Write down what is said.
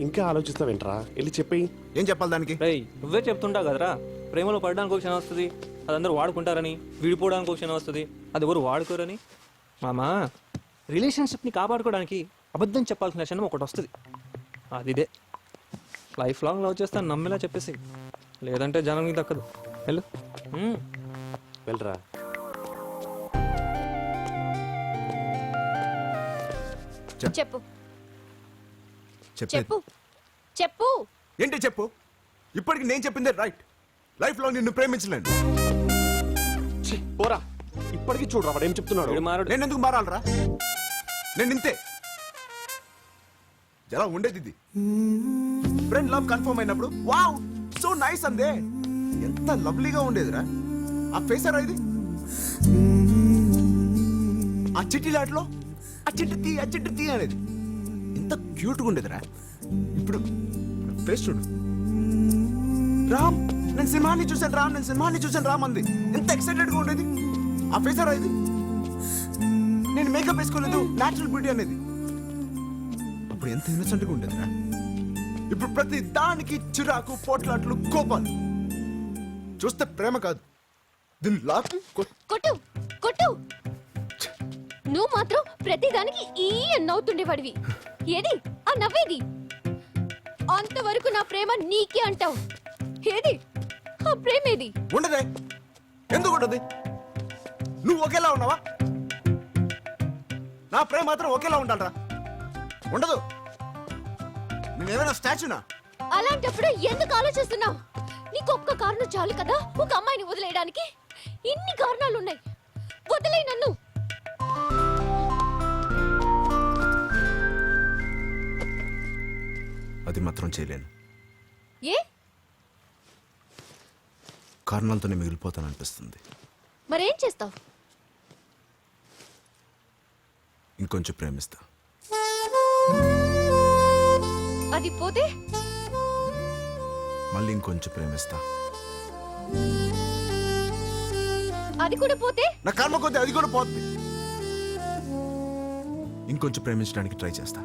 ఇంకా ఆలోచిస్తావేంట్రా? వెళ్ళి చెప్పేయి. ఏం చెప్పాలి దానికి? రేయ్ నువ్వే చెప్తుంటావు కదరా, ప్రేమలో పడడానికి ఒక క్షణం వస్తుంది, అది అందరూ వాడుకుంటారని. విడిపోవడానికి ఒక క్షణం వస్తుంది, అది ఎవరు వాడుకోరని. మామా, రిలేషన్షిప్ని కాపాడుకోవడానికి అబద్ధం చెప్పాల్సిన క్షణం ఒకటి వస్తుంది, అది ఇదే. లైఫ్ లాంగ్ లవ్ చేస్తాను నమ్మేలా చెప్పేసి, లేదంటే జనానికి దక్కదు. వెళ్ళు. వెళ్ళరా. చెప్పు చెప్పేది చెప్పు చెప్పు. ఏంటి చెప్పు? ఇప్పటికి నేను చెప్పిందే రైట్. లైఫ్ లో నిన్ను ప్రేమించలేను. ఛీ, పోరా. ఇప్పటికీ చూడరా వాడు ఏం చెప్తున్నాడు. వీడు మారడు. నేను ఎందుకు మారాలరా? నేను ఇంతే. ఎలా ఉండేది ఇది? ఫ్రెండ్ లవ్ కన్ఫర్మ్ అయినప్పుడు వావ్ సో నైస్ అందే. ఎంత లవ్లీగా ఉండేదిరా ఆ ఫేసరా ఇది. ఆ చిట్టిలాట్లో ఆ చిట్టి తీ అనేది ఎంత క్యూట్గా ఉండేదిరా. ఇప్పుడు ఫేస్ చూడు. రామ్ నేను సినిమాని చూసాను రామ్ అంది. ఎంత ఎక్సైటెడ్గా ఉండేది. ఆ ఫేసరా ఇది. నేను మేకప్ వేసుకోలేదు, న్యాచురల్ బ్యూటీ అనేది. అప్పుడు ఎంత ఇన్నోసెంట్గా ఉండేదిరా. ఇప్పుడు ప్రతి దానికి చిరాకు, పోట్లాట్లు, కోపాలు. చూస్తే ప్రేమ కాదు, దీన్ని లాక్కు కొట్టు కొట్టు. నువ్వు మాత్రం ప్రతిదానికి ఈ నవ్వుతుండేవాడివి. ఏది ఆ నవ్వేది? అంతవరకు నా ప్రేమ నీకే అంటావు. ఏది ఆ ప్రేమేది? ఉండదే. ఎందుకు ఉండదు? నువ్వు ఒకేలా ఉన్నావా? నా ప్రేమ మాత్రం ఒకేలా ఉండాలరా. ఉండదు. నేనేమైనా స్టాచ్యూనా? అలాంటప్పుడు ఎందుకు ఆలోచిస్తున్నావు? నీకు ఒక్క కారణం చాలు కదా ఒక అమ్మాయిని వదిలేయడానికి. ఇన్ని కారణాలున్నాయి. వదిలేయ్ నన్ను. అది మాత్రం చేయలేను. ఏ? కారణాలతోనే మిగిలిపోతాననిపిస్తుంది. మరేం చేస్తావు? ఇంకొంచెం ప్రేమిస్తా. అది పోతే? మళ్ళీ ఇంకొంచెం ప్రేమిస్తా. అది కూడా పోతే? నా కర్మ కొద్ది అది కూడా పోతుంది. ఇంకొంచెం ప్రేమించడానికి ట్రై చేస్తా.